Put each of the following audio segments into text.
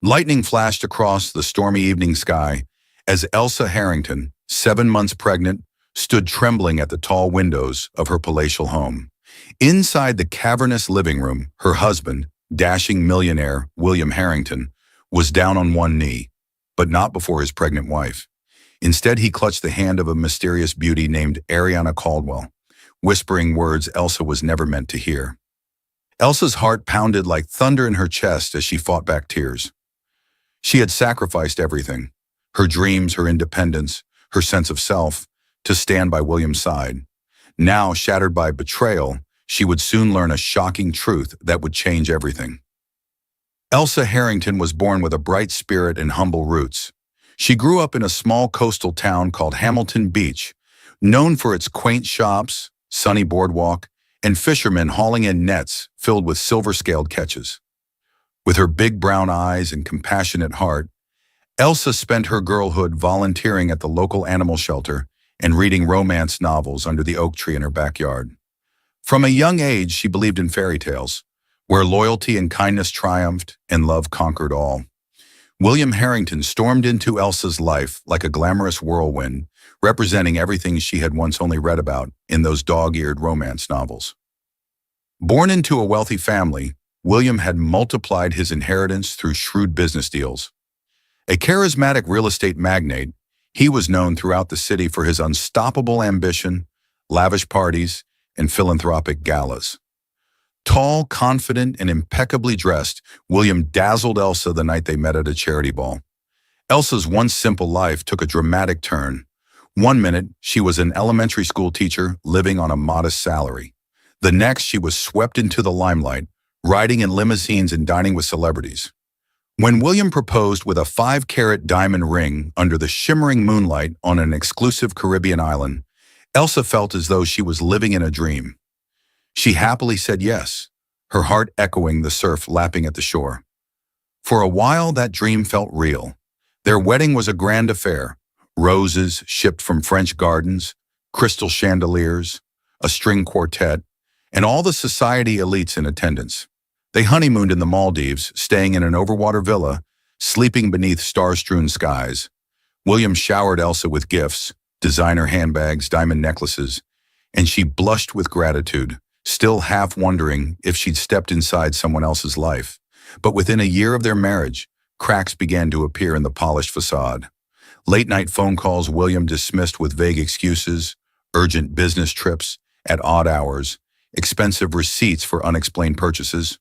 Lightning flashed across the stormy evening sky as Elsa Harrington, 7 months pregnant, stood trembling at the tall windows of her palatial home. Inside the cavernous living room, her husband, dashing millionaire William Harrington, was down on one knee, but not before his pregnant wife. Instead, he clutched the hand of a mysterious beauty named Ariana Caldwell, whispering words Elsa was never meant to hear. Elsa's heart pounded like thunder in her chest as she fought back tears. She had sacrificed everything, her dreams, her independence, her sense of self, to stand by William's side. Now, shattered by betrayal, she would soon learn a shocking truth that would change everything. Elsa Harrington was born with a bright spirit and humble roots. She grew up in a small coastal town called Hamilton Beach, known for its quaint shops, sunny boardwalk, and fishermen hauling in nets filled with silver-scaled catches. With her big brown eyes and compassionate heart, Elsa spent her girlhood volunteering at the local animal shelter and reading romance novels under the oak tree in her backyard. From a young age, she believed in fairy tales, where loyalty and kindness triumphed and love conquered all. William Harrington stormed into Elsa's life like a glamorous whirlwind, representing everything she had once only read about in those dog-eared romance novels. Born into a wealthy family, William had multiplied his inheritance through shrewd business deals. A charismatic real estate magnate, he was known throughout the city for his unstoppable ambition, lavish parties, and philanthropic galas. Tall, confident, and impeccably dressed, William dazzled Elsa the night they met at a charity ball. Elsa's once simple life took a dramatic turn. One minute, she was an elementary school teacher living on a modest salary. The next, she was swept into the limelight, riding in limousines and dining with celebrities. When William proposed with a 5-carat diamond ring under the shimmering moonlight on an exclusive Caribbean island, Elsa felt as though she was living in a dream. She happily said yes, her heart echoing the surf lapping at the shore. For a while, that dream felt real. Their wedding was a grand affair. Roses shipped from French gardens, crystal chandeliers, a string quartet, and all the society elites in attendance. They honeymooned in the Maldives, staying in an overwater villa, sleeping beneath star-strewn skies. William showered Elsa with gifts, designer handbags, diamond necklaces, and she blushed with gratitude, still half wondering if she'd stepped inside someone else's life. But within a year of their marriage, cracks began to appear in the polished facade. Late-night phone calls William dismissed with vague excuses, urgent business trips at odd hours, expensive receipts for unexplained purchases.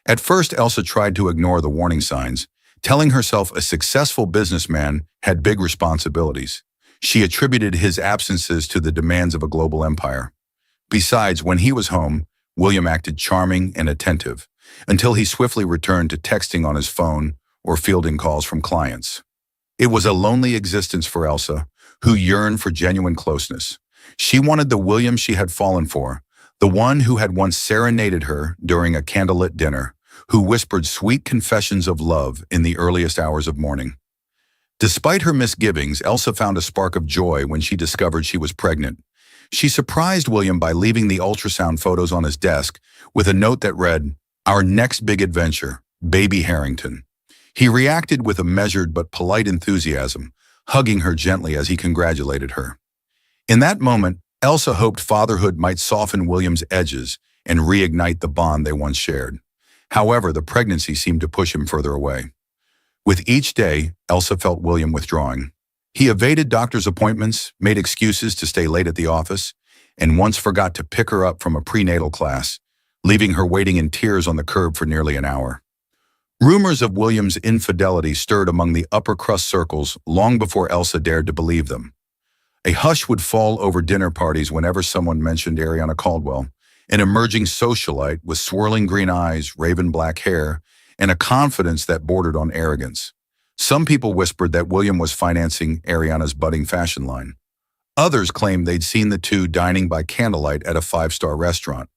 At first, Elsa tried to ignore the warning signs, telling herself a successful businessman had big responsibilities. She attributed his absences to the demands of a global empire. Besides, when he was home, William acted charming and attentive, until he swiftly returned to texting on his phone or fielding calls from clients. It was a lonely existence for Elsa, who yearned for genuine closeness. She wanted the William she had fallen for, the one who had once serenaded her during a candlelit dinner, who whispered sweet confessions of love in the earliest hours of morning. Despite her misgivings, Elsa found a spark of joy when she discovered she was pregnant. She surprised William by leaving the ultrasound photos on his desk with a note that read, "Our next big adventure, baby Harrington." He reacted with a measured but polite enthusiasm, hugging her gently as he congratulated her. In that moment, Elsa hoped fatherhood might soften William's edges and reignite the bond they once shared. However, the pregnancy seemed to push him further away. With each day, Elsa felt William withdrawing. He evaded doctor's appointments, made excuses to stay late at the office, and once forgot to pick her up from a prenatal class, leaving her waiting in tears on the curb for nearly an hour. Rumors of William's infidelity stirred among the upper-crust circles long before Elsa dared to believe them. A hush would fall over dinner parties whenever someone mentioned Ariana Caldwell, an emerging socialite with swirling green eyes, raven black hair, and a confidence that bordered on arrogance. Some people whispered that William was financing Ariana's budding fashion line. Others claimed they'd seen the two dining by candlelight at a 5-star restaurant,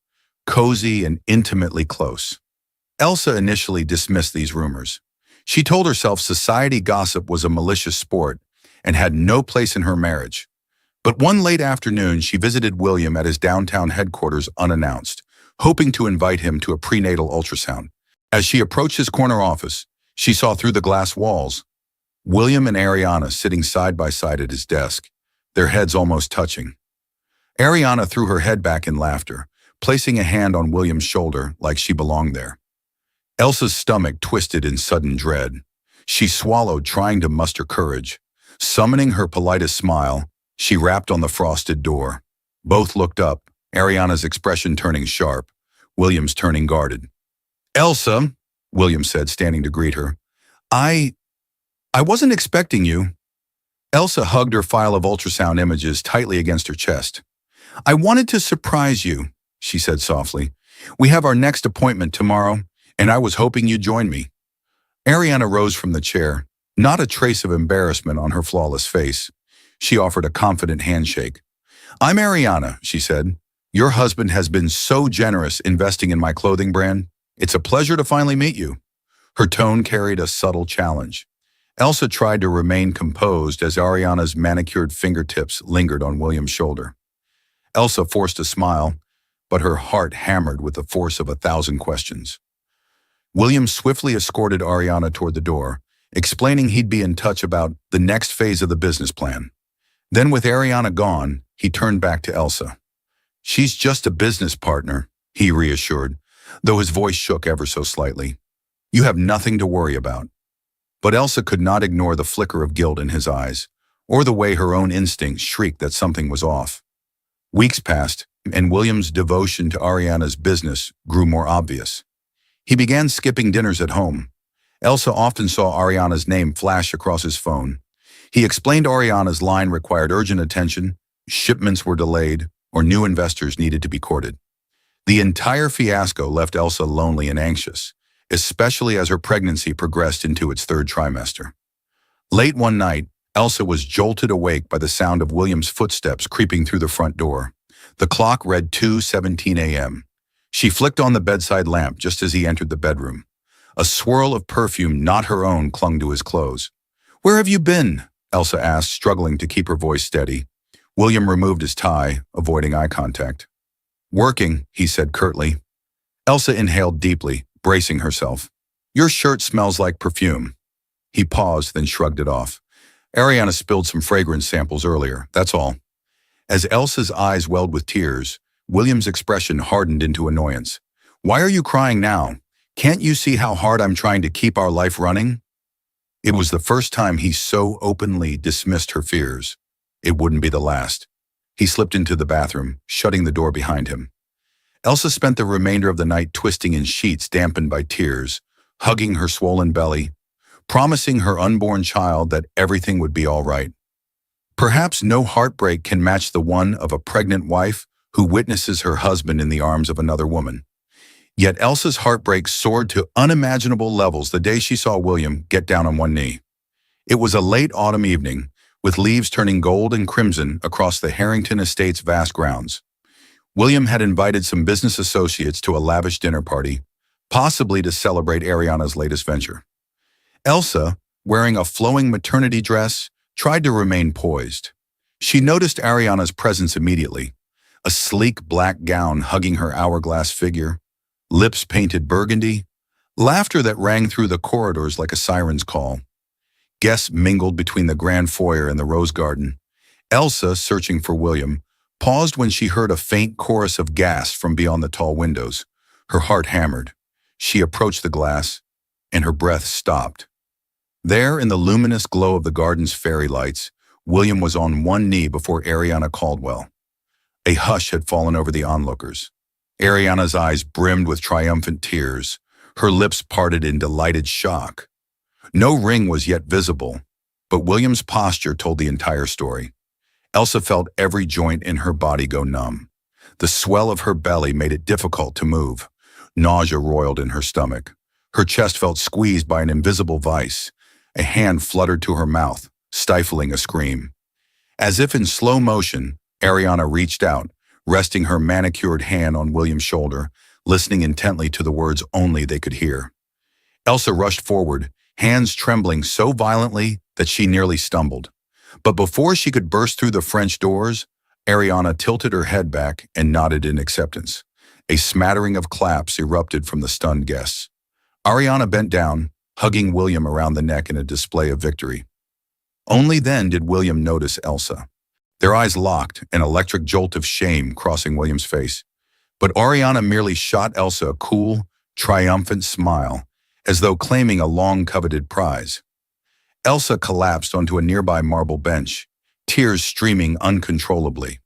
cozy and intimately close. Elsa initially dismissed these rumors. She told herself society gossip was a malicious sport and had no place in her marriage. But one late afternoon, she visited William at his downtown headquarters unannounced, hoping to invite him to a prenatal ultrasound. As she approached his corner office, She saw through the glass walls, William and Ariana sitting side by side at his desk, their heads almost touching. Ariana threw her head back in laughter, placing a hand on William's shoulder like she belonged there. Elsa's stomach twisted in sudden dread. She swallowed, trying to muster courage. Summoning her politest smile, she rapped on the frosted door. Both looked up, Ariana's expression turning sharp, William's turning guarded. "Elsa," William said, standing to greet her. I wasn't expecting you." Elsa hugged her file of ultrasound images tightly against her chest. "I wanted to surprise you," she said softly. "We have our next appointment tomorrow, and I was hoping you'd join me." Ariana rose from the chair, not a trace of embarrassment on her flawless face. She offered a confident handshake. "I'm Ariana," she said. "Your husband has been so generous investing in my clothing brand. It's a pleasure to finally meet you." Her tone carried a subtle challenge. Elsa tried to remain composed as Ariana's manicured fingertips lingered on William's shoulder. Elsa forced a smile, but her heart hammered with the force of 1,000 questions. William swiftly escorted Ariana toward the door, explaining he'd be in touch about the next phase of the business plan. Then, with Ariana gone, he turned back to Elsa. "She's just a business partner," he reassured, though his voice shook ever so slightly. "You have nothing to worry about." But Elsa could not ignore the flicker of guilt in his eyes, or the way her own instincts shrieked that something was off. Weeks passed, and William's devotion to Ariana's business grew more obvious. He began skipping dinners at home. Elsa often saw Ariana's name flash across his phone. He explained Ariana's line required urgent attention, shipments were delayed, or new investors needed to be courted. The entire fiasco left Elsa lonely and anxious, especially as her pregnancy progressed into its third trimester. Late one night, Elsa was jolted awake by the sound of William's footsteps creeping through the front door. The clock read 2:17 a.m. She flicked on the bedside lamp just as he entered the bedroom. A swirl of perfume not her own clung to his clothes. "Where have you been?" Elsa asked, struggling to keep her voice steady. William removed his tie, avoiding eye contact. "Working," he said curtly. Elsa inhaled deeply, bracing herself. "Your shirt smells like perfume." He paused, then shrugged it off. "Ariana spilled some fragrance samples earlier, that's all." As Elsa's eyes welled with tears, William's expression hardened into annoyance. "Why are you crying now? Can't you see how hard I'm trying to keep our life running?" It was the first time he so openly dismissed her fears. It wouldn't be the last. He slipped into the bathroom, shutting the door behind him. Elsa spent the remainder of the night twisting in sheets dampened by tears, hugging her swollen belly, promising her unborn child that everything would be all right. Perhaps no heartbreak can match the one of a pregnant wife who witnesses her husband in the arms of another woman. Yet Elsa's heartbreak soared to unimaginable levels the day she saw William get down on one knee. It was a late autumn evening, with leaves turning gold and crimson across the Harrington estate's vast grounds. William had invited some business associates to a lavish dinner party, possibly to celebrate Ariana's latest venture. Elsa, wearing a flowing maternity dress, tried to remain poised. She noticed Ariana's presence immediately, a sleek black gown hugging her hourglass figure, lips painted burgundy, laughter that rang through the corridors like a siren's call. Guests mingled between the grand foyer and the rose garden. Elsa, searching for William, paused when she heard a faint chorus of gasps from beyond the tall windows. Her heart hammered. She approached the glass, and her breath stopped. There, in the luminous glow of the garden's fairy lights, William was on one knee before Ariana Caldwell. A hush had fallen over the onlookers. Ariana's eyes brimmed with triumphant tears, her lips parted in delighted shock. No ring was yet visible, but William's posture told the entire story. Elsa felt every joint in her body go numb. The swell of her belly made it difficult to move. Nausea roiled in her stomach. Her chest felt squeezed by an invisible vice. A hand fluttered to her mouth, stifling a scream. As if in slow motion, Ariana reached out, resting her manicured hand on William's shoulder, listening intently to the words only they could hear. Elsa rushed forward, hands trembling so violently that she nearly stumbled. But before she could burst through the French doors, Ariana tilted her head back and nodded in acceptance. A smattering of claps erupted from the stunned guests. Ariana bent down, hugging William around the neck in a display of victory. Only then did William notice Elsa. Their eyes locked, an electric jolt of shame crossing William's face. But Ariana merely shot Elsa a cool, triumphant smile, as though claiming a long-coveted prize. Elsa collapsed onto a nearby marble bench, tears streaming uncontrollably.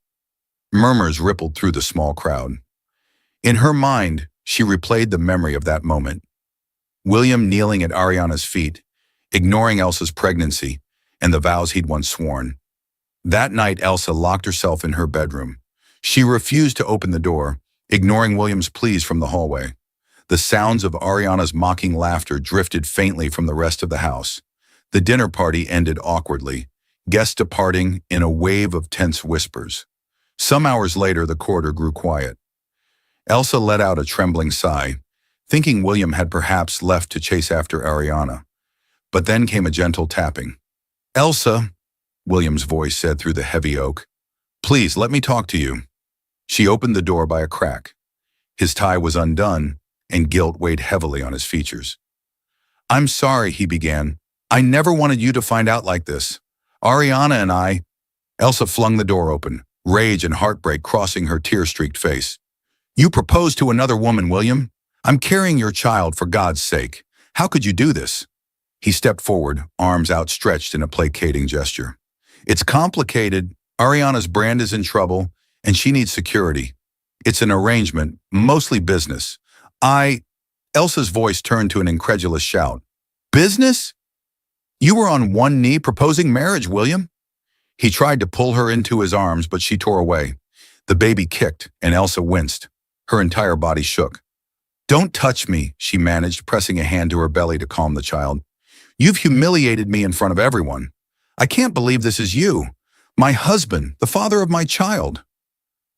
Murmurs rippled through the small crowd. In her mind, she replayed the memory of that moment. William kneeling at Ariana's feet, ignoring Elsa's pregnancy and the vows he'd once sworn. That night, Elsa locked herself in her bedroom. She refused to open the door, ignoring William's pleas from the hallway. The sounds of Ariana's mocking laughter drifted faintly from the rest of the house. The dinner party ended awkwardly, guests departing in a wave of tense whispers. Some hours later, the corridor grew quiet. Elsa let out a trembling sigh, thinking William had perhaps left to chase after Ariana. But then came a gentle tapping. "Elsa," William's voice said through the heavy oak, "please let me talk to you." She opened the door by a crack. His tie was undone, and guilt weighed heavily on his features. "I'm sorry," he began. "I never wanted you to find out like this. Ariana and I—" Elsa flung the door open, rage and heartbreak crossing her tear-streaked face. "You proposed to another woman, William. I'm carrying your child, for God's sake. How could you do this?" He stepped forward, arms outstretched in a placating gesture. "It's complicated. Ariana's brand is in trouble, and she needs security. It's an arrangement, mostly business. Elsa's voice turned to an incredulous shout. "Business? You were on one knee proposing marriage, William." He tried to pull her into his arms, but she tore away. The baby kicked, and Elsa winced. Her entire body shook. "Don't touch me," she managed, pressing a hand to her belly to calm the child. "You've humiliated me in front of everyone. I can't believe this is you. My husband, the father of my child."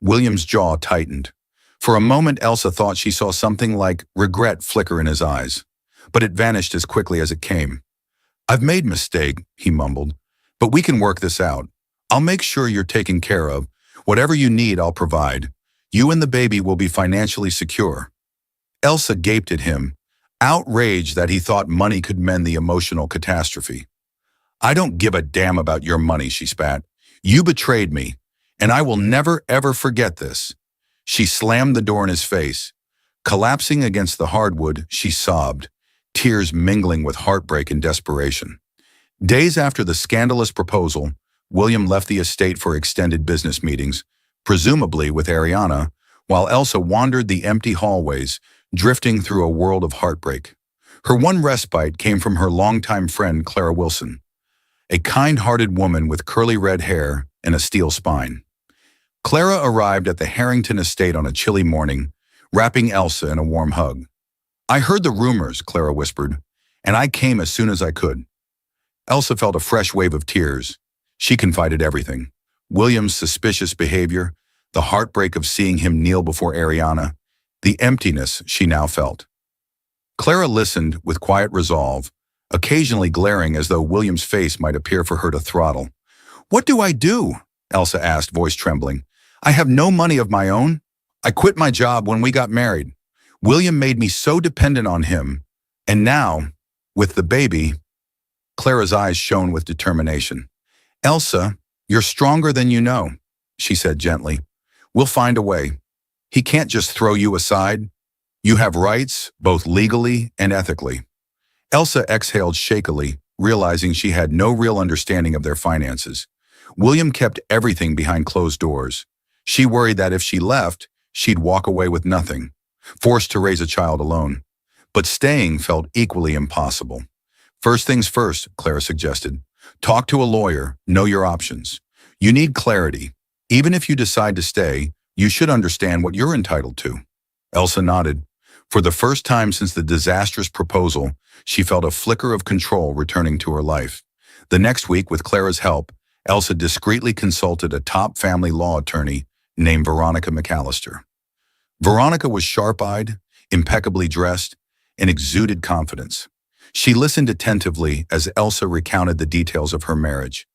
William's jaw tightened. For a moment, Elsa thought she saw something like regret flicker in his eyes, but it vanished as quickly as it came. "I've made a mistake," he mumbled, "but we can work this out. I'll make sure you're taken care of. Whatever you need, I'll provide. You and the baby will be financially secure." Elsa gaped at him, outraged that he thought money could mend the emotional catastrophe. "I don't give a damn about your money," she spat. "You betrayed me, and I will never ever forget this." She slammed the door in his face. Collapsing against the hardwood, she sobbed, tears mingling with heartbreak and desperation. Days after the scandalous proposal, William left the estate for extended business meetings, presumably with Ariana, while Elsa wandered the empty hallways, drifting through a world of heartbreak. Her one respite came from her longtime friend Clara Wilson, a kind-hearted woman with curly red hair and a steel spine. Clara arrived at the Harrington estate on a chilly morning, wrapping Elsa in a warm hug. "I heard the rumors," Clara whispered, "and I came as soon as I could." Elsa felt a fresh wave of tears. She confided everything: William's suspicious behavior, the heartbreak of seeing him kneel before Ariana, the emptiness she now felt. Clara listened with quiet resolve, occasionally glaring as though William's face might appear for her to throttle. "What do I do?" Elsa asked, voice trembling. "I have no money of my own. I quit my job when we got married. William made me so dependent on him. And now, with the baby—" Clara's eyes shone with determination. "Elsa, you're stronger than you know," she said gently. "We'll find a way. He can't just throw you aside. You have rights, both legally and ethically." Elsa exhaled shakily, realizing she had no real understanding of their finances. William kept everything behind closed doors. She worried that if she left, she'd walk away with nothing, forced to raise a child alone. But staying felt equally impossible. "First things first," Clara suggested. "Talk to a lawyer, know your options. You need clarity. Even if you decide to stay, you should understand what you're entitled to." Elsa nodded. For the first time since the disastrous proposal, she felt a flicker of control returning to her life. The next week, with Clara's help, Elsa discreetly consulted a top family law attorney named Veronica McAllister. Veronica was sharp-eyed, impeccably dressed, and exuded confidence. She listened attentively as Elsa recounted the details of her marriage: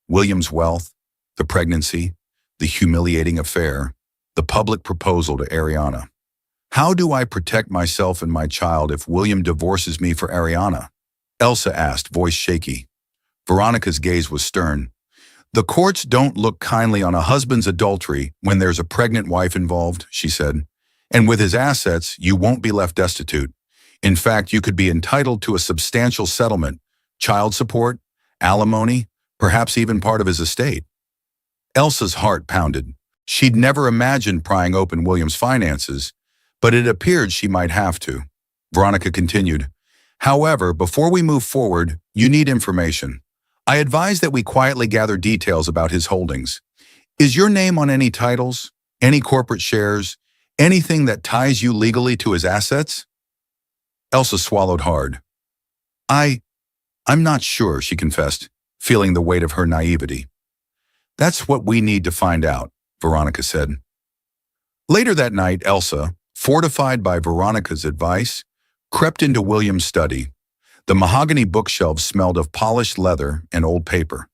William's wealth, the pregnancy, the humiliating affair, the public proposal to Ariana. "How do I protect myself and my child if William divorces me for Ariana?" Elsa asked, voice shaky. Veronica's gaze was stern. The courts don't look kindly on a husband's adultery when there's a pregnant wife involved, she said. And with his assets, you won't be left destitute. In fact, you could be entitled to a substantial settlement, child support, alimony, perhaps even part of his estate. Elsa's heart pounded. She'd never imagined prying open William's finances, but it appeared she might have to. Veronica continued, however, before we move forward, you need information. I advise that we quietly gather details about his holdings. Is your name on any titles, any corporate shares, anything that ties you legally to his assets? Elsa swallowed hard. I'm not sure, she confessed, feeling the weight of her naivety. That's what we need to find out, Veronica said. Later that night, Elsa, fortified by Veronica's advice, crept into William's study. The mahogany bookshelves smelled of polished leather and old paper.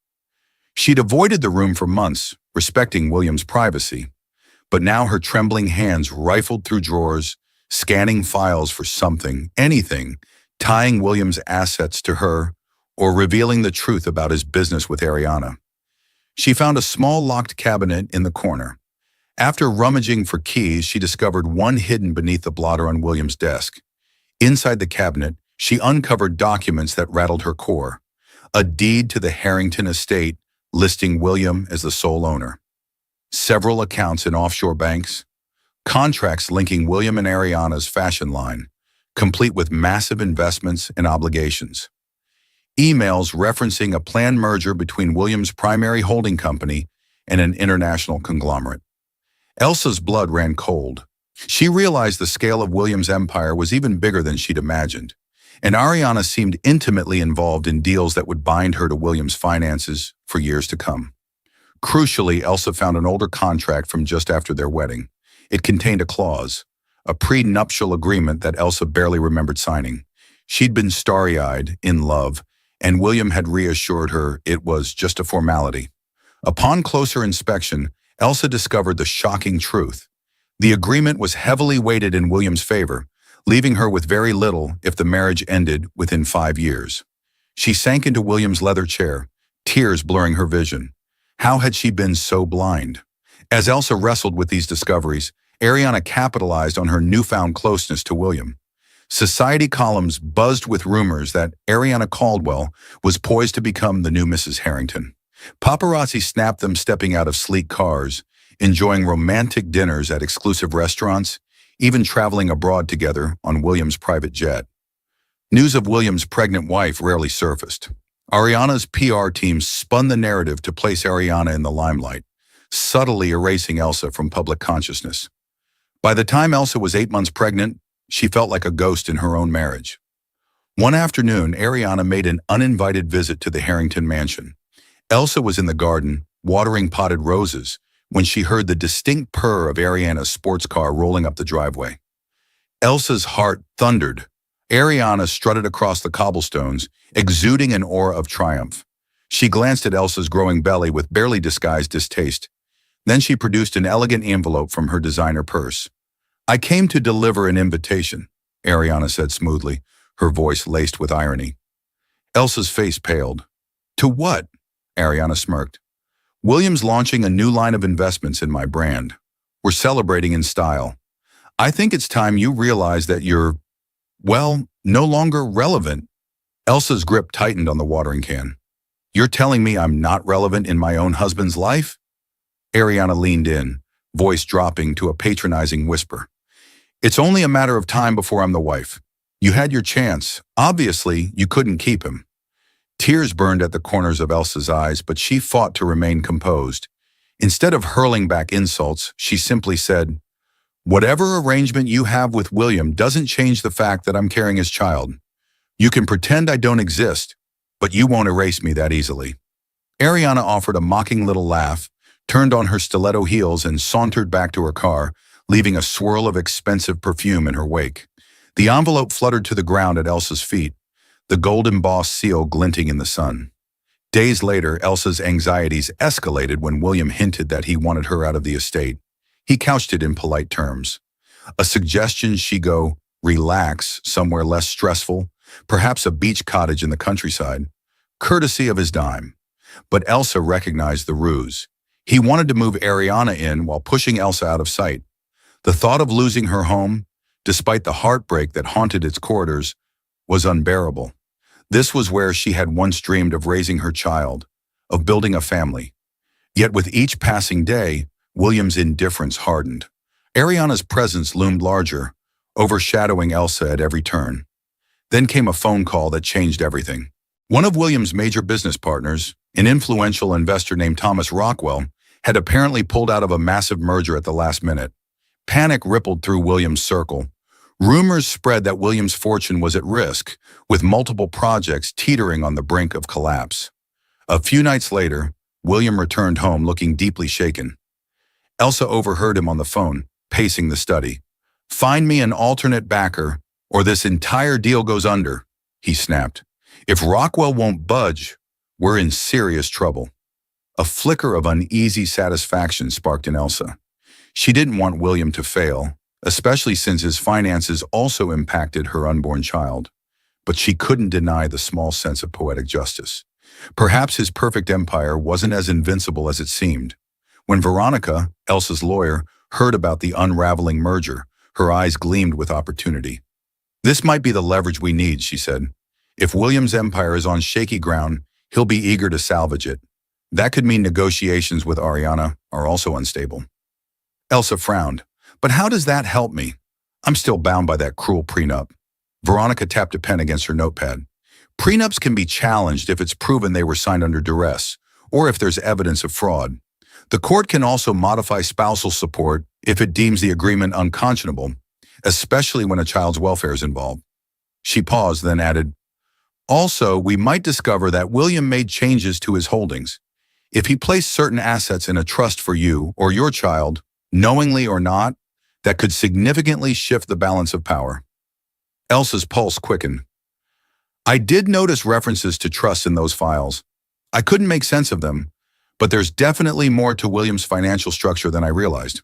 She'd avoided the room for months, respecting William's privacy, but now her trembling hands rifled through drawers, scanning files for something, anything, tying William's assets to her or revealing the truth about his business with Ariana. She found a small locked cabinet in the corner. After rummaging for keys, she discovered one hidden beneath the blotter on William's desk. Inside the cabinet, she uncovered documents that rattled her core. A deed to the Harrington estate listing William as the sole owner. Several accounts in offshore banks. Contracts linking William and Ariana's fashion line, complete with massive investments and obligations. Emails referencing a planned merger between William's primary holding company and an international conglomerate. Elsa's blood ran cold. She realized the scale of William's empire was even bigger than she'd imagined, and Ariana seemed intimately involved in deals that would bind her to William's finances for years to come. Crucially, Elsa found an older contract from just after their wedding. It contained a clause, a prenuptial agreement that Elsa barely remembered signing. She'd been starry-eyed, in love, and William had reassured her it was just a formality. Upon closer inspection, Elsa discovered the shocking truth. The agreement was heavily weighted in William's favor, leaving her with very little if the marriage ended within 5 years. She sank into William's leather chair, tears blurring her vision. How had she been so blind? As Elsa wrestled with these discoveries, Ariana capitalized on her newfound closeness to William. Society columns buzzed with rumors that Ariana Caldwell was poised to become the new Mrs. Harrington. Paparazzi snapped them stepping out of sleek cars, enjoying romantic dinners at exclusive restaurants, even traveling abroad together on William's private jet. News of William's pregnant wife rarely surfaced. Ariana's PR team spun the narrative to place Ariana in the limelight, subtly erasing Elsa from public consciousness. By the time Elsa was 8 months pregnant, she felt like a ghost in her own marriage. One afternoon, Ariana made an uninvited visit to the Harrington mansion. Elsa was in the garden, watering potted roses, when she heard the distinct purr of Ariana's sports car rolling up the driveway. Elsa's heart thundered. Ariana strutted across the cobblestones, exuding an aura of triumph. She glanced at Elsa's growing belly with barely disguised distaste. Then she produced an elegant envelope from her designer purse. "I came to deliver an invitation," Ariana said smoothly, her voice laced with irony. Elsa's face paled. "To what?" Ariana smirked. "William's launching a new line of investments in my brand. We're celebrating in style. I think it's time you realize that you're, well, no longer relevant." Elsa's grip tightened on the watering can. "You're telling me I'm not relevant in my own husband's life?" Ariana leaned in, voice dropping to a patronizing whisper. "It's only a matter of time before I'm the wife. You had your chance. Obviously, you couldn't keep him." Tears burned at the corners of Elsa's eyes, but she fought to remain composed. Instead of hurling back insults, she simply said, "Whatever arrangement you have with William doesn't change the fact that I'm carrying his child. You can pretend I don't exist, but you won't erase me that easily." Ariana offered a mocking little laugh, turned on her stiletto heels and sauntered back to her car, leaving a swirl of expensive perfume in her wake. The envelope fluttered to the ground at Elsa's feet, the gold-embossed seal glinting in the sun. Days later, Elsa's anxieties escalated when William hinted that he wanted her out of the estate. He couched it in polite terms. A suggestion she go, relax, somewhere less stressful, perhaps a beach cottage in the countryside, courtesy of his dime. But Elsa recognized the ruse. He wanted to move Ariana in while pushing Elsa out of sight. The thought of losing her home, despite the heartbreak that haunted its corridors, was unbearable. This was where she had once dreamed of raising her child, of building a family. Yet with each passing day, William's indifference hardened. Ariana's presence loomed larger, overshadowing Elsa at every turn. Then came a phone call that changed everything. One of William's major business partners, an influential investor named Thomas Rockwell, had apparently pulled out of a massive merger at the last minute. Panic rippled through William's circle. Rumors spread that William's fortune was at risk, with multiple projects teetering on the brink of collapse. A few nights later, William returned home looking deeply shaken. Elsa overheard him on the phone, pacing the study. "Find me an alternate backer, or this entire deal goes under," he snapped. "If Rockwell won't budge, we're in serious trouble." A flicker of uneasy satisfaction sparked in Elsa. She didn't want William to fail, especially since his finances also impacted her unborn child. But she couldn't deny the small sense of poetic justice. Perhaps his perfect empire wasn't as invincible as it seemed. When Veronica, Elsa's lawyer, heard about the unraveling merger, her eyes gleamed with opportunity. "This might be the leverage we need," she said. "If William's empire is on shaky ground, he'll be eager to salvage it. That could mean negotiations with Ariana are also unstable." Elsa frowned. "But how does that help me? I'm still bound by that cruel prenup." Veronica tapped a pen against her notepad. "Prenups can be challenged if it's proven they were signed under duress, or if there's evidence of fraud. The court can also modify spousal support if it deems the agreement unconscionable, especially when a child's welfare is involved." She paused, then added, "Also, we might discover that William made changes to his holdings. If he placed certain assets in a trust for you or your child, knowingly or not, that could significantly shift the balance of power." Elsa's pulse quickened. "I did notice references to trusts in those files. I couldn't make sense of them, but there's definitely more to William's financial structure than I realized."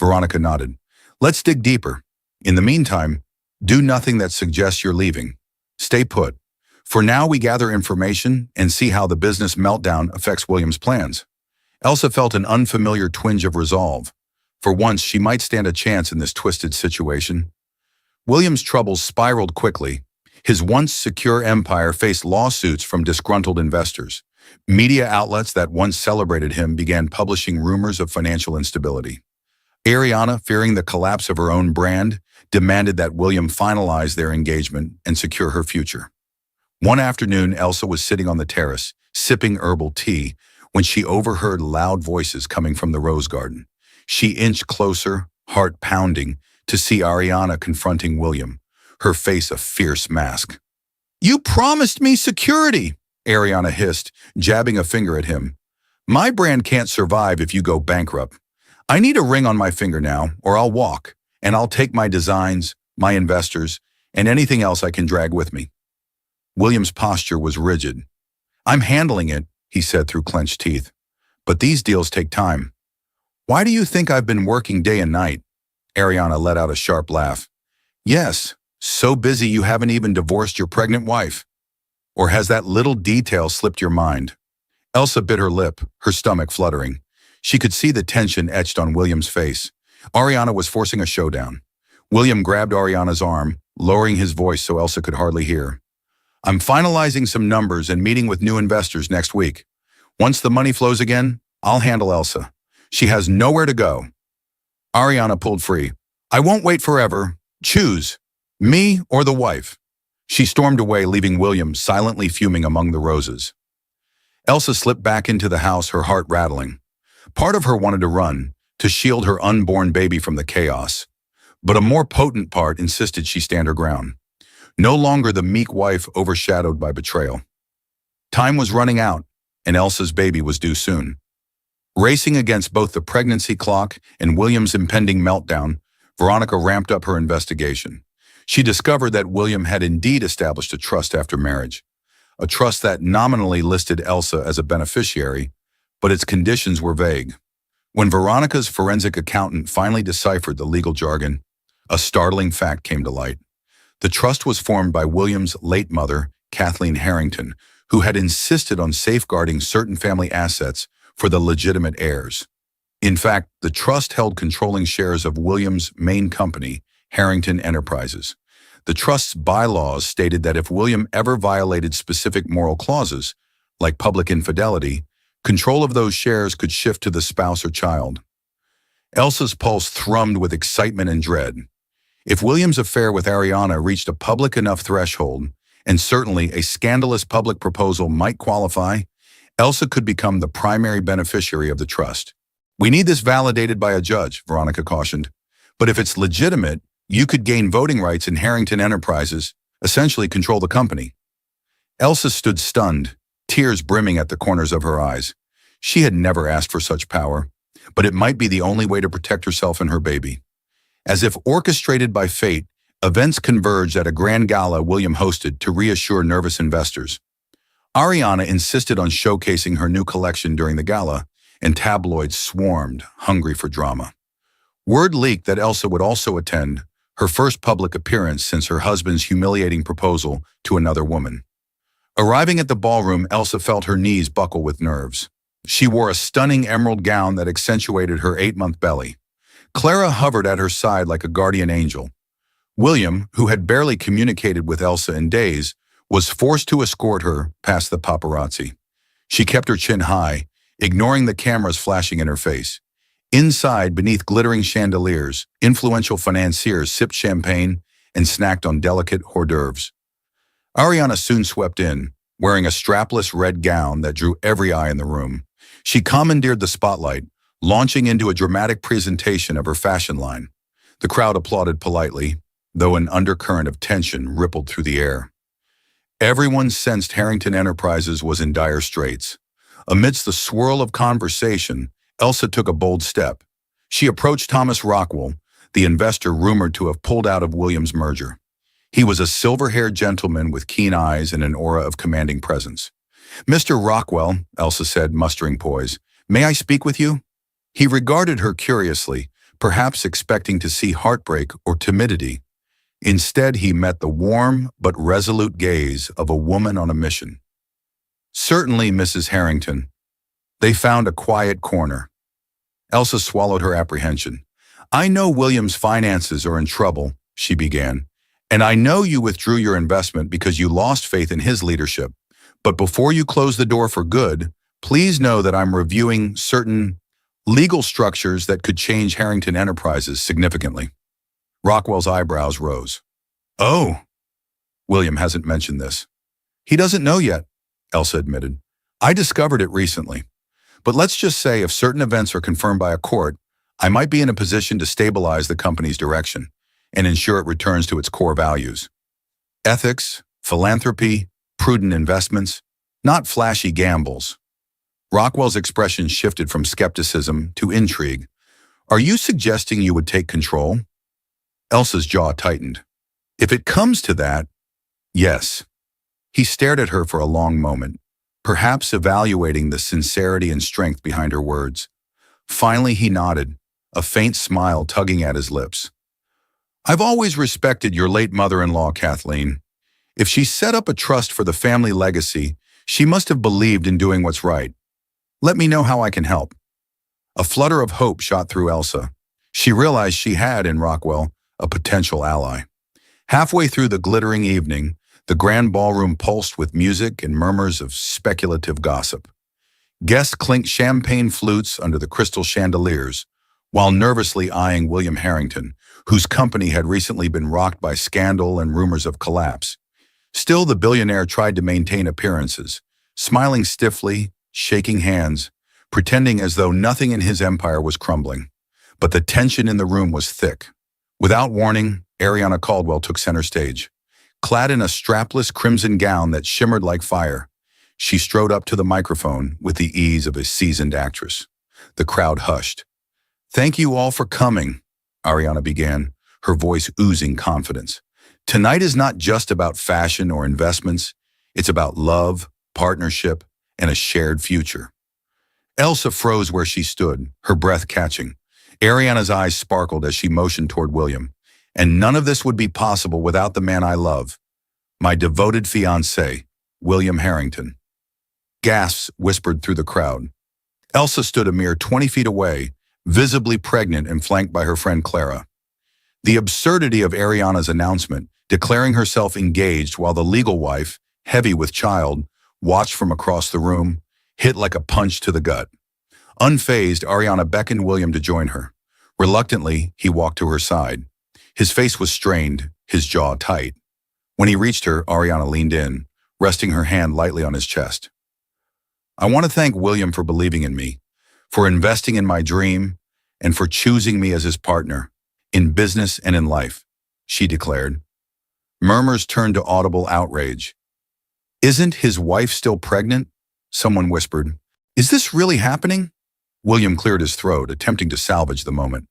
Veronica nodded. "Let's dig deeper. In the meantime, do nothing that suggests you're leaving. Stay put. For now, we gather information and see how the business meltdown affects William's plans." Elsa felt an unfamiliar twinge of resolve. For once, she might stand a chance in this twisted situation. William's troubles spiraled quickly. His once secure empire faced lawsuits from disgruntled investors. Media outlets that once celebrated him began publishing rumors of financial instability. Ariana, fearing the collapse of her own brand, demanded that William finalize their engagement and secure her future. One afternoon, Elsa was sitting on the terrace, sipping herbal tea, when she overheard loud voices coming from the rose garden. She inched closer, heart pounding, to see Ariana confronting William, her face a fierce mask. "You promised me security," Ariana hissed, jabbing a finger at him. "My brand can't survive if you go bankrupt. I need a ring on my finger now, or I'll walk, and I'll take my designs, my investors, and anything else I can drag with me." William's posture was rigid. "I'm handling it," he said through clenched teeth. "But these deals take time." "Why do you think I've been working day and night?" Ariana let out a sharp laugh. "Yes, so busy you haven't even divorced your pregnant wife. Or has that little detail slipped your mind?" Elsa bit her lip, her stomach fluttering. She could see the tension etched on William's face. Ariana was forcing a showdown. William grabbed Ariana's arm, lowering his voice so Elsa could hardly hear. "I'm finalizing some numbers and meeting with new investors next week. Once the money flows again, I'll handle Elsa. She has nowhere to go." Ariana pulled free. "I won't wait forever. Choose, me or the wife." She stormed away, leaving William silently fuming among the roses. Elsa slipped back into the house, her heart rattling. Part of her wanted to run, to shield her unborn baby from the chaos. But a more potent part insisted she stand her ground. No longer the meek wife overshadowed by betrayal. Time was running out, and Elsa's baby was due soon. Racing against both the pregnancy clock and William's impending meltdown, Veronica ramped up her investigation. She discovered that William had indeed established a trust after marriage, a trust that nominally listed Elsa as a beneficiary, but its conditions were vague. When Veronica's forensic accountant finally deciphered the legal jargon, a startling fact came to light. The trust was formed by William's late mother, Kathleen Harrington, who had insisted on safeguarding certain family assets for the legitimate heirs. In fact, the trust held controlling shares of William's main company, Harrington Enterprises. The trust's bylaws stated that if William ever violated specific moral clauses, like public infidelity, control of those shares could shift to the spouse or child. Elsa's pulse thrummed with excitement and dread. If William's affair with Ariana reached a public enough threshold, and certainly a scandalous public proposal might qualify, Elsa could become the primary beneficiary of the trust. "We need this validated by a judge," Veronica cautioned. "But if it's legitimate, you could gain voting rights in Harrington Enterprises, essentially control the company." Elsa stood stunned, tears brimming at the corners of her eyes. She had never asked for such power, but it might be the only way to protect herself and her baby. As if orchestrated by fate, events converged at a grand gala William hosted to reassure nervous investors. Ariana insisted on showcasing her new collection during the gala, and tabloids swarmed, hungry for drama. Word leaked that Elsa would also attend, her first public appearance since her husband's humiliating proposal to another woman. Arriving at the ballroom, Elsa felt her knees buckle with nerves. She wore a stunning emerald gown that accentuated her 8-month belly. Clara hovered at her side like a guardian angel. William, who had barely communicated with Elsa in days, was forced to escort her past the paparazzi. She kept her chin high, ignoring the cameras flashing in her face. Inside, beneath glittering chandeliers, influential financiers sipped champagne and snacked on delicate hors d'oeuvres. Ariana soon swept in, wearing a strapless red gown that drew every eye in the room. She commandeered the spotlight, launching into a dramatic presentation of her fashion line. The crowd applauded politely, though an undercurrent of tension rippled through the air. Everyone sensed Harrington Enterprises was in dire straits. Amidst the swirl of conversation, Elsa took a bold step. She approached Thomas Rockwell, the investor rumored to have pulled out of Williams' merger. He was a silver-haired gentleman with keen eyes and an aura of commanding presence. "Mr. Rockwell," Elsa said, mustering poise, "may I speak with you?" He regarded her curiously, perhaps expecting to see heartbreak or timidity. Instead, he met the warm but resolute gaze of a woman on a mission. "Certainly, Mrs. Harrington." They found a quiet corner. Elsa swallowed her apprehension. "I know William's finances are in trouble," she began, "and I know you withdrew your investment because you lost faith in his leadership. But before you close the door for good, please know that I'm reviewing certain legal structures that could change Harrington Enterprises significantly." Rockwell's eyebrows rose. "Oh, William hasn't mentioned this." "He doesn't know yet," Elsa admitted. "I discovered it recently. But let's just say if certain events are confirmed by a court, I might be in a position to stabilize the company's direction and ensure it returns to its core values. Ethics, philanthropy, prudent investments, not flashy gambles." Rockwell's expression shifted from skepticism to intrigue. "Are you suggesting you would take control?" Elsa's jaw tightened. "If it comes to that, yes." He stared at her for a long moment, perhaps evaluating the sincerity and strength behind her words. Finally, he nodded, a faint smile tugging at his lips. "I've always respected your late mother-in-law, Kathleen. If she set up a trust for the family legacy, she must have believed in doing what's right. Let me know how I can help." A flutter of hope shot through Elsa. She realized she had, in Rockwell, a potential ally. Halfway through the glittering evening, the grand ballroom pulsed with music and murmurs of speculative gossip. Guests clinked champagne flutes under the crystal chandeliers, while nervously eyeing William Harrington, whose company had recently been rocked by scandal and rumors of collapse. Still, the billionaire tried to maintain appearances, smiling stiffly, shaking hands, pretending as though nothing in his empire was crumbling. But the tension in the room was thick. Without warning, Ariana Caldwell took center stage. Clad in a strapless crimson gown that shimmered like fire, she strode up to the microphone with the ease of a seasoned actress. The crowd hushed. "Thank you all for coming," Ariana began, her voice oozing confidence. "Tonight is not just about fashion or investments. It's about love, partnership, and a shared future." Elsa froze where she stood, her breath catching. Ariana's eyes sparkled as she motioned toward William. And none of this would be possible without the man I love, my devoted fiancé, William Harrington. Gasps whispered through the crowd. Elsa stood a mere 20 feet away, visibly pregnant and flanked by her friend Clara. The absurdity of Ariana's announcement, declaring herself engaged while the legal wife, heavy with child, watched from across the room, hit like a punch to the gut. Unfazed, Ariana beckoned William to join her. Reluctantly, he walked to her side. His face was strained, his jaw tight. When he reached her, Ariana leaned in, resting her hand lightly on his chest. I want to thank William for believing in me, for investing in my dream, and for choosing me as his partner, in business and in life, she declared. Murmurs turned to audible outrage. Isn't his wife still pregnant? Someone whispered. Is this really happening? William cleared his throat, attempting to salvage the moment.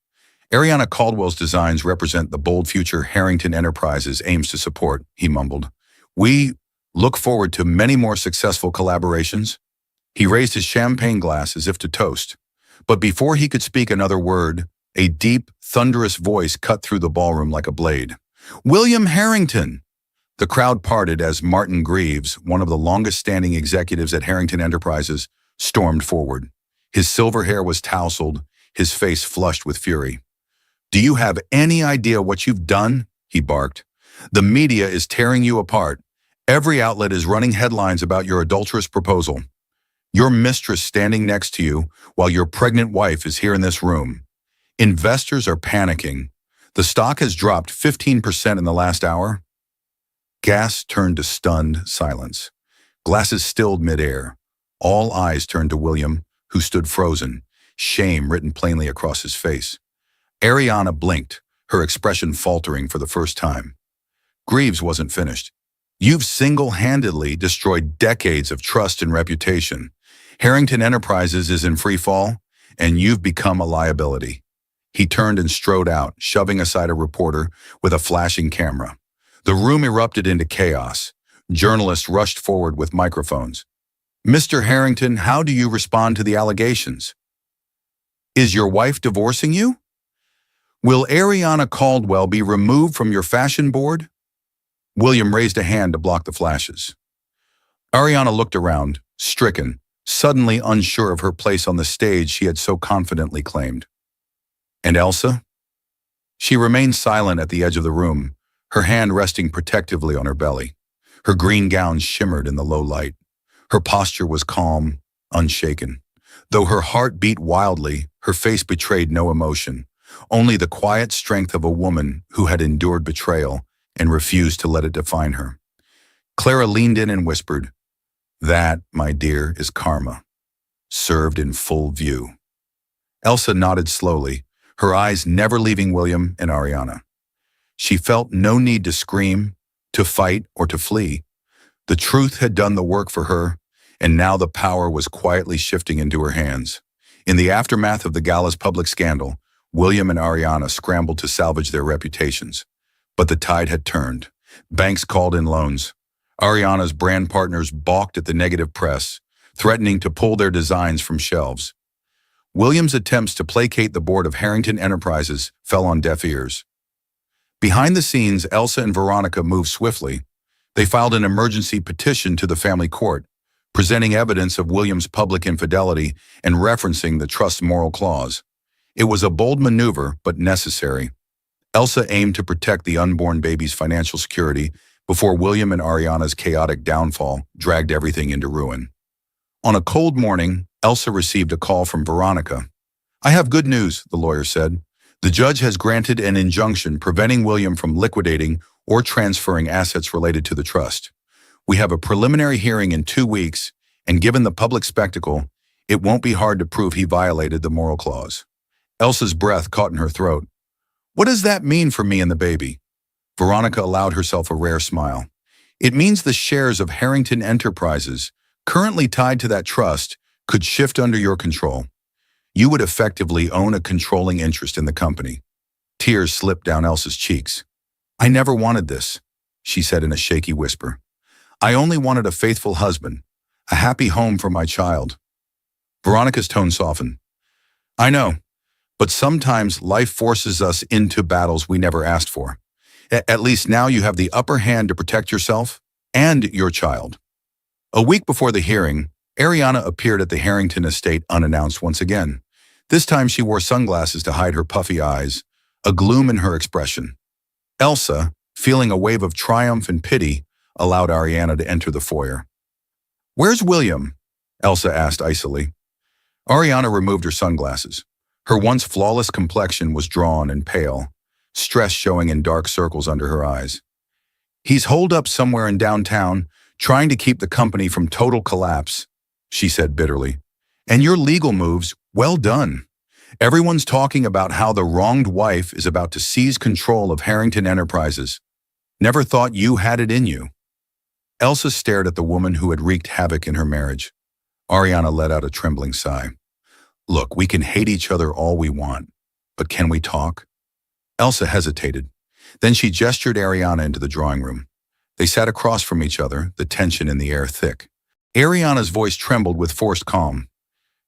Ariana Caldwell's designs represent the bold future Harrington Enterprises aims to support, he mumbled. We look forward to many more successful collaborations. He raised his champagne glass as if to toast. But before he could speak another word, a deep, thunderous voice cut through the ballroom like a blade. William Harrington! The crowd parted as Martin Greaves, one of the longest-standing executives at Harrington Enterprises, stormed forward. His silver hair was tousled, his face flushed with fury. Do you have any idea what you've done? He barked. The media is tearing you apart. Every outlet is running headlines about your adulterous proposal. Your mistress standing next to you while your pregnant wife is here in this room. Investors are panicking. The stock has dropped 15% in the last hour. Gas turned to stunned silence. Glasses stilled midair. All eyes turned to William, who stood frozen, shame written plainly across his face. Ariana blinked, her expression faltering for the first time. Greaves wasn't finished. You've single-handedly destroyed decades of trust and reputation. Harrington Enterprises is in free fall, and you've become a liability. He turned and strode out, shoving aside a reporter with a flashing camera. The room erupted into chaos. Journalists rushed forward with microphones. Mr. Harrington, how do you respond to the allegations? Is your wife divorcing you? Will Ariana Caldwell be removed from your fashion board? William raised a hand to block the flashes. Ariana looked around, stricken, suddenly unsure of her place on the stage she had so confidently claimed. And Elsa? She remained silent at the edge of the room, her hand resting protectively on her belly. Her green gown shimmered in the low light. Her posture was calm, unshaken. Though her heart beat wildly, her face betrayed no emotion, only the quiet strength of a woman who had endured betrayal and refused to let it define her. Clara leaned in and whispered, That, my dear, is karma, served in full view. Elsa nodded slowly, her eyes never leaving William and Ariana. She felt no need to scream, to fight, or to flee. The truth had done the work for her, and now the power was quietly shifting into her hands. In the aftermath of the gala's public scandal, William and Ariana scrambled to salvage their reputations. But the tide had turned. Banks called in loans. Ariana's brand partners balked at the negative press, threatening to pull their designs from shelves. William's attempts to placate the board of Harrington Enterprises fell on deaf ears. Behind the scenes, Elsa and Veronica moved swiftly. They filed an emergency petition to the family court, presenting evidence of William's public infidelity and referencing the trust's moral clause. It was a bold maneuver, but necessary. Elsa aimed to protect the unborn baby's financial security before William and Ariana's chaotic downfall dragged everything into ruin. On a cold morning, Elsa received a call from Veronica. I have good news, the lawyer said. The judge has granted an injunction preventing William from liquidating or transferring assets related to the trust. We have a preliminary hearing in 2 weeks, and given the public spectacle, it won't be hard to prove he violated the moral clause. Elsa's breath caught in her throat. What does that mean for me and the baby? Veronica allowed herself a rare smile. It means the shares of Harrington Enterprises, currently tied to that trust, could shift under your control. You would effectively own a controlling interest in the company. Tears slipped down Elsa's cheeks. I never wanted this, she said in a shaky whisper. I only wanted a faithful husband, a happy home for my child. Veronica's tone softened. I know, But sometimes life forces us into battles we never asked for. At least now you have the upper hand to protect yourself and your child. A week before the hearing, Ariana appeared at the Harrington estate unannounced once again. This time she wore sunglasses to hide her puffy eyes, a gloom in her expression. Elsa, feeling a wave of triumph and pity, allowed Ariana to enter the foyer. "Where's William?" Elsa asked icily. Ariana removed her sunglasses. Her once flawless complexion was drawn and pale, stress showing in dark circles under her eyes. "He's holed up somewhere in downtown, trying to keep the company from total collapse," she said bitterly. "And your legal moves, well done. Everyone's talking about how the wronged wife is about to seize control of Harrington Enterprises. Never thought you had it in you." Elsa stared at the woman who had wreaked havoc in her marriage. Ariana let out a trembling sigh. "Look, we can hate each other all we want, but can we talk?" Elsa hesitated. Then she gestured Ariana into the drawing room. They sat across from each other, the tension in the air thick. Ariana's voice trembled with forced calm.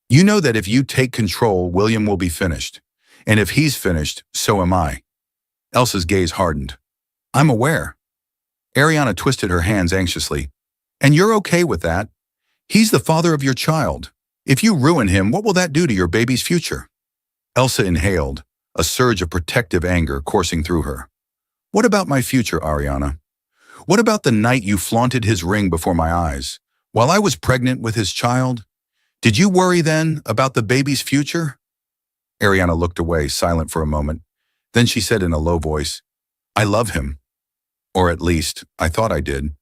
"You know that if you take control, William will be finished. And if he's finished, so am I." Elsa's gaze hardened. "I'm aware." Ariana twisted her hands anxiously. "And you're okay with that? He's the father of your child. If you ruin him, what will that do to your baby's future?" Elsa inhaled, a surge of protective anger coursing through her. "What about my future, Ariana? What about the night you flaunted his ring before my eyes, while I was pregnant with his child? Did you worry then about the baby's future?" Ariana looked away, silent for a moment. Then she said in a low voice, "I love him. Or at least, I thought I did.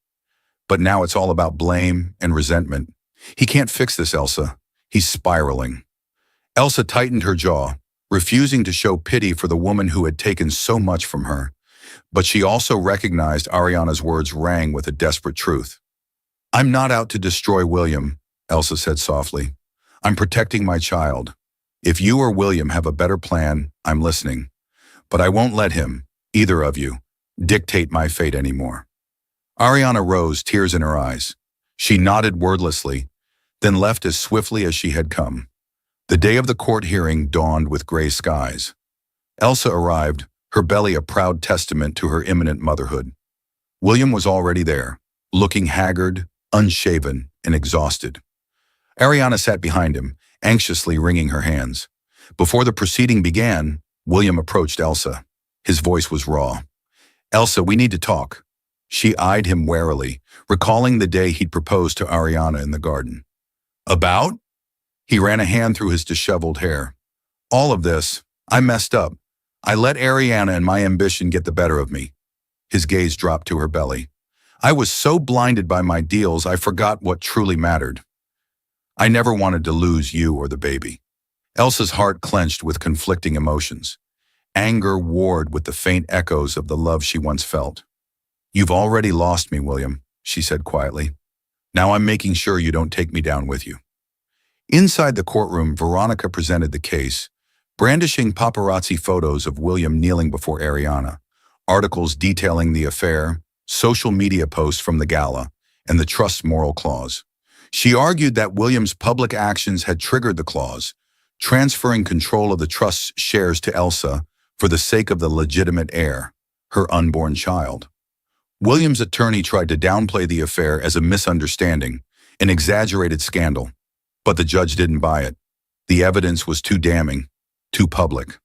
But now it's all about blame and resentment. He can't fix this, Elsa. He's spiraling." Elsa tightened her jaw, refusing to show pity for the woman who had taken so much from her. But she also recognized Ariana's words rang with a desperate truth. "I'm not out to destroy William," Elsa said softly. "I'm protecting my child. If you or William have a better plan, I'm listening. But I won't let him, either of you, dictate my fate anymore." Ariana rose, tears in her eyes. She nodded wordlessly, then left as swiftly as she had come. The day of the court hearing dawned with gray skies. Elsa arrived, her belly a proud testament to her imminent motherhood. William was already there, looking haggard, unshaven, and exhausted. Ariana sat behind him, anxiously wringing her hands. Before the proceeding began, William approached Elsa. His voice was raw. "Elsa, we need to talk." She eyed him warily, recalling the day he'd proposed to Ariana in the garden. "About?" He ran a hand through his disheveled hair. "All of this. I messed up. I let Ariana and my ambition get the better of me." His gaze dropped to her belly. "I was so blinded by my deals I forgot what truly mattered. I never wanted to lose you or the baby." Elsa's heart clenched with conflicting emotions. Anger warred with the faint echoes of the love she once felt. "You've already lost me, William," she said quietly. "Now I'm making sure you don't take me down with you." Inside the courtroom, Veronica presented the case, brandishing paparazzi photos of William kneeling before Ariana, articles detailing the affair, social media posts from the gala, and the trust's moral clause. She argued that William's public actions had triggered the clause, transferring control of the trust's shares to Elsa for the sake of the legitimate heir, her unborn child. William's attorney tried to downplay the affair as a misunderstanding, an exaggerated scandal, but the judge didn't buy it. The evidence was too damning, too public.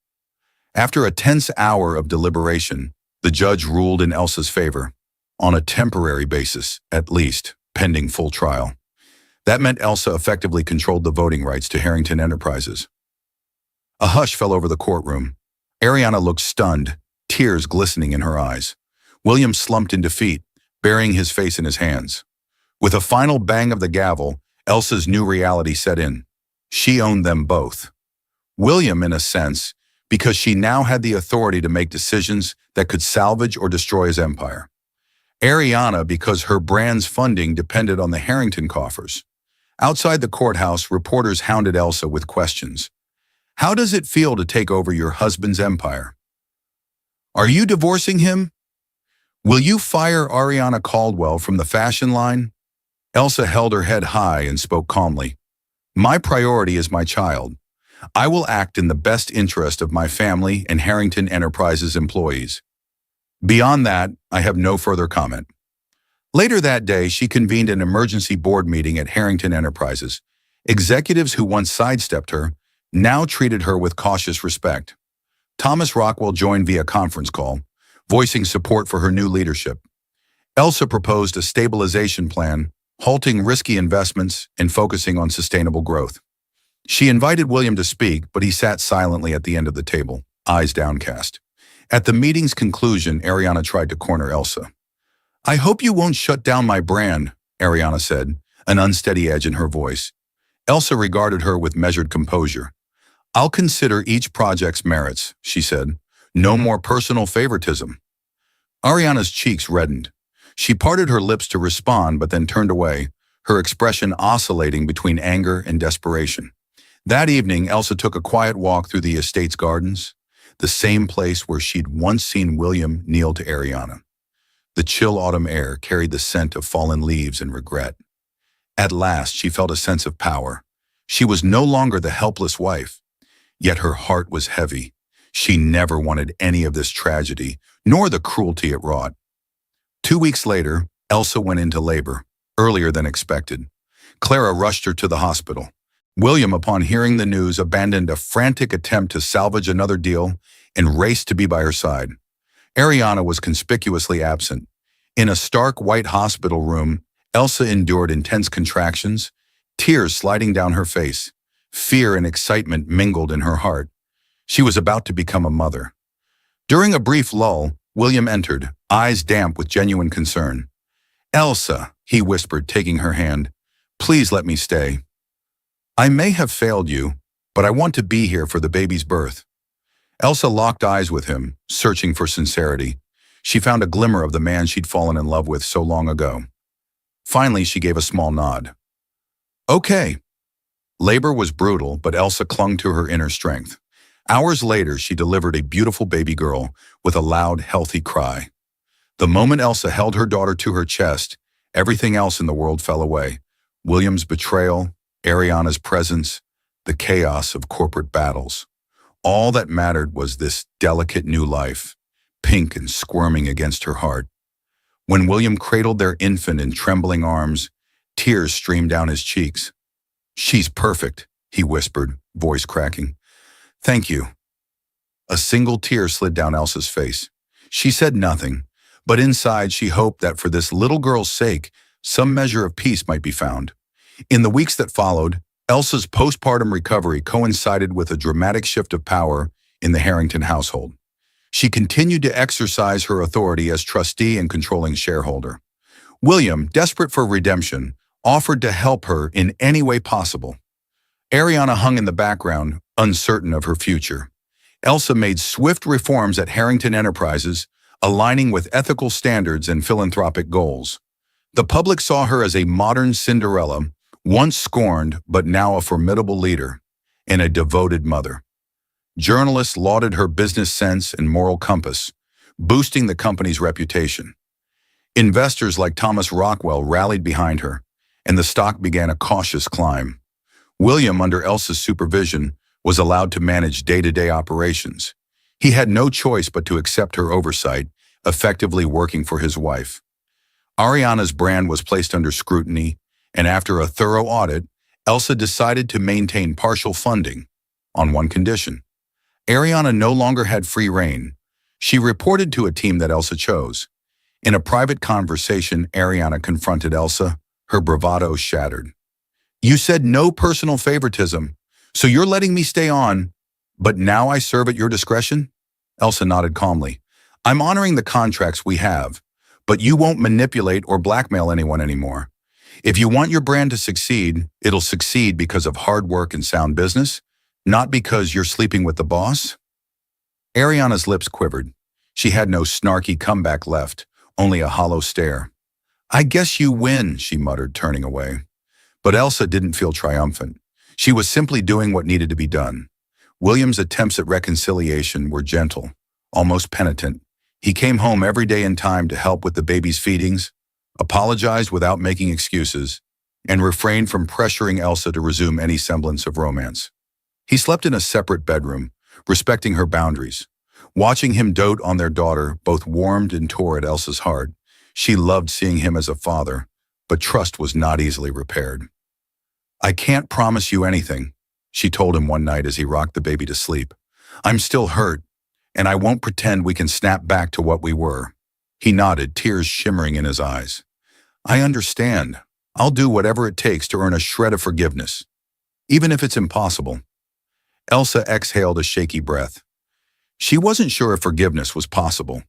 After a tense hour of deliberation, the judge ruled in Elsa's favor, on a temporary basis, at least, pending full trial. That meant Elsa effectively controlled the voting rights to Harrington Enterprises. A hush fell over the courtroom. Ariana looked stunned, tears glistening in her eyes. William slumped in defeat, burying his face in his hands. With a final bang of the gavel, Elsa's new reality set in. She owned them both. William, in a sense, because she now had the authority to make decisions that could salvage or destroy his empire. Ariana, because her brand's funding depended on the Harrington coffers. Outside the courthouse, reporters hounded Elsa with questions. "How does it feel to take over your husband's empire? Are you divorcing him? Will you fire Ariana Caldwell from the fashion line?" Elsa held her head high and spoke calmly. "My priority is my child. I will act in the best interest of my family and Harrington Enterprises employees. Beyond that, I have no further comment. Later that day, she convened an emergency board meeting at Harrington Enterprises. Executives who once sidestepped her now treated her with cautious respect. Thomas Rockwell joined via conference call, voicing support for her new leadership. Elsa proposed a stabilization plan, halting risky investments and focusing on sustainable growth. She invited William to speak, but he sat silently at the end of the table, eyes downcast. At the meeting's conclusion, Ariana tried to corner Elsa. "I hope you won't shut down my brand," Ariana said, an unsteady edge in her voice. Elsa regarded her with measured composure. "I'll consider each project's merits," she said. "No more personal favoritism." Ariana's cheeks reddened. She parted her lips to respond but then turned away, her expression oscillating between anger and desperation. That evening, Elsa took a quiet walk through the estate's gardens, the same place where she'd once seen William kneel to Ariana. The chill autumn air carried the scent of fallen leaves and regret. At last, she felt a sense of power. She was no longer the helpless wife. Yet her heart was heavy. She never wanted any of this tragedy, nor the cruelty it wrought. 2 weeks later, Elsa went into labor, earlier than expected. Clara rushed her to the hospital. William, upon hearing the news, abandoned a frantic attempt to salvage another deal and raced to be by her side. Ariana was conspicuously absent. In a stark white hospital room, Elsa endured intense contractions, tears sliding down her face. Fear and excitement mingled in her heart. She was about to become a mother. During a brief lull, William entered, eyes damp with genuine concern. "Elsa," he whispered, taking her hand, "please let me stay. I may have failed you, but I want to be here for the baby's birth." Elsa locked eyes with him, searching for sincerity. She found a glimmer of the man she'd fallen in love with so long ago. Finally, she gave a small nod. "Okay." Labor was brutal, but Elsa clung to her inner strength. Hours later, she delivered a beautiful baby girl with a loud, healthy cry. The moment Elsa held her daughter to her chest, everything else in the world fell away. William's betrayal, Ariana's presence, the chaos of corporate battles. All that mattered was this delicate new life, pink and squirming against her heart. When William cradled their infant in trembling arms, tears streamed down his cheeks. "She's perfect," he whispered, voice cracking. "Thank you." A single tear slid down Elsa's face. She said nothing, but inside she hoped that for this little girl's sake, some measure of peace might be found. In the weeks that followed, Elsa's postpartum recovery coincided with a dramatic shift of power in the Harrington household. She continued to exercise her authority as trustee and controlling shareholder. William, desperate for redemption, offered to help her in any way possible. Ariana hung in the background, uncertain of her future. Elsa made swift reforms at Harrington Enterprises, aligning with ethical standards and philanthropic goals. The public saw her as a modern Cinderella, once scorned but now a formidable leader, and a devoted mother. Journalists lauded her business sense and moral compass, boosting the company's reputation. Investors like Thomas Rockwell rallied behind her, and the stock began a cautious climb. William, under Elsa's supervision, was allowed to manage day-to-day operations. He had no choice but to accept her oversight, effectively working for his wife. Ariana's brand was placed under scrutiny, and after a thorough audit, Elsa decided to maintain partial funding, on one condition. Ariana no longer had free rein. She reported to a team that Elsa chose. In a private conversation, Ariana confronted Elsa, her bravado shattered. "You said no personal favoritism, so you're letting me stay on, but now I serve at your discretion?" Elsa nodded calmly. "I'm honoring the contracts we have, but you won't manipulate or blackmail anyone anymore. If you want your brand to succeed, it'll succeed because of hard work and sound business, not because you're sleeping with the boss." Ariana's lips quivered. She had no snarky comeback left, only a hollow stare. "I guess you win," she muttered, turning away. But Elsa didn't feel triumphant. She was simply doing what needed to be done. William's attempts at reconciliation were gentle, almost penitent. He came home every day in time to help with the baby's feedings, apologized without making excuses, and refrained from pressuring Elsa to resume any semblance of romance. He slept in a separate bedroom, respecting her boundaries. Watching him dote on their daughter both warmed and tore at Elsa's heart. She loved seeing him as a father, but trust was not easily repaired. "I can't promise you anything," she told him one night as he rocked the baby to sleep. "I'm still hurt, and I won't pretend we can snap back to what we were." He nodded, tears shimmering in his eyes. "I understand. I'll do whatever it takes to earn a shred of forgiveness, even if it's impossible." Elsa exhaled a shaky breath. She wasn't sure if forgiveness was possible.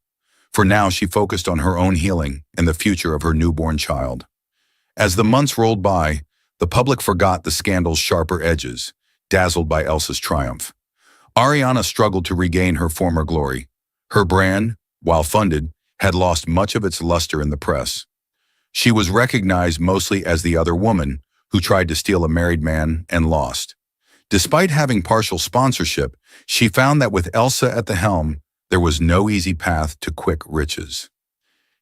For now, she focused on her own healing and the future of her newborn child. As the months rolled by, the public forgot the scandal's sharper edges, dazzled by Elsa's triumph. Ariana struggled to regain her former glory. Her brand, while funded, had lost much of its luster in the press. She was recognized mostly as the other woman who tried to steal a married man and lost. Despite having partial sponsorship, she found that with Elsa at the helm, there was no easy path to quick riches.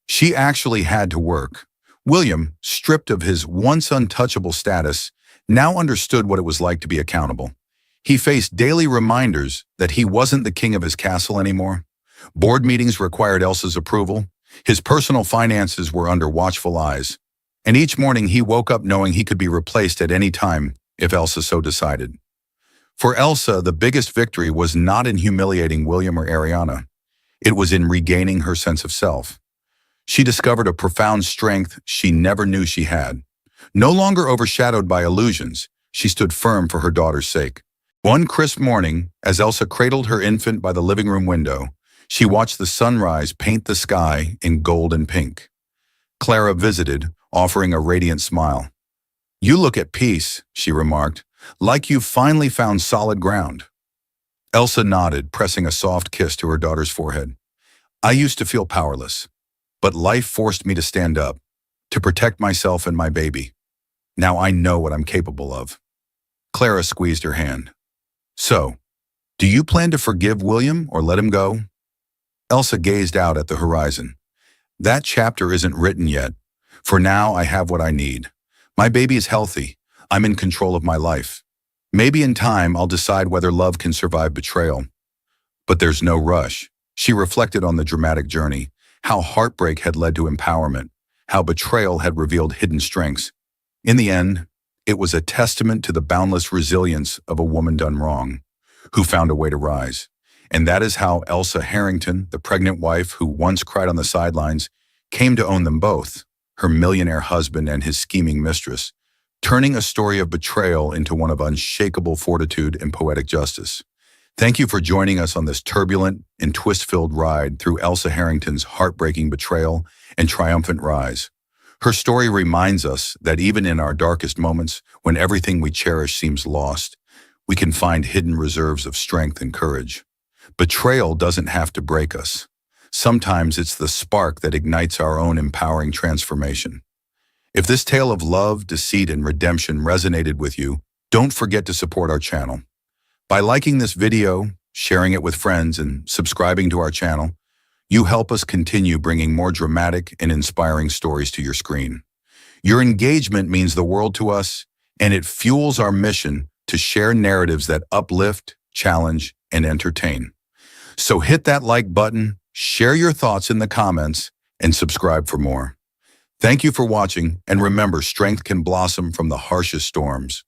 She actually had to work. William, stripped of his once untouchable status, now understood what it was like to be accountable. He faced daily reminders that he wasn't the king of his castle anymore. Board meetings required Elsa's approval. His personal finances were under watchful eyes. And each morning he woke up knowing he could be replaced at any time if Elsa so decided. For Elsa, the biggest victory was not in humiliating William or Ariana. It was in regaining her sense of self. She discovered a profound strength she never knew she had. No longer overshadowed by illusions, she stood firm for her daughter's sake. One crisp morning, as Elsa cradled her infant by the living room window, she watched the sunrise paint the sky in gold and pink. Clara visited, offering a radiant smile. "You look at peace," she remarked, "like you've finally found solid ground." Elsa nodded, pressing a soft kiss to her daughter's forehead. "I used to feel powerless, but life forced me to stand up, to protect myself and my baby. Now I know what I'm capable of." Clara squeezed her hand. "So, do you plan to forgive William or let him go?" Elsa gazed out at the horizon. "That chapter isn't written yet. For now, I have what I need. My baby is healthy. I'm in control of my life. Maybe in time, I'll decide whether love can survive betrayal. But there's no rush." She reflected on the dramatic journey, how heartbreak had led to empowerment, how betrayal had revealed hidden strengths. In the end, it was a testament to the boundless resilience of a woman done wrong, who found a way to rise. And that is how Elsa Harrington, the pregnant wife who once cried on the sidelines, came to own them both, her millionaire husband and his scheming mistress, turning a story of betrayal into one of unshakable fortitude and poetic justice. Thank you for joining us on this turbulent and twist-filled ride through Elsa Harrington's heartbreaking betrayal and triumphant rise. Her story reminds us that even in our darkest moments, when everything we cherish seems lost, we can find hidden reserves of strength and courage. Betrayal doesn't have to break us. Sometimes it's the spark that ignites our own empowering transformation. If this tale of love, deceit, and redemption resonated with you, don't forget to support our channel. By liking this video, sharing it with friends, and subscribing to our channel, you help us continue bringing more dramatic and inspiring stories to your screen. Your engagement means the world to us, and it fuels our mission to share narratives that uplift, challenge, and entertain. So hit that like button, share your thoughts in the comments, and subscribe for more. Thank you for watching, and remember, strength can blossom from the harshest storms.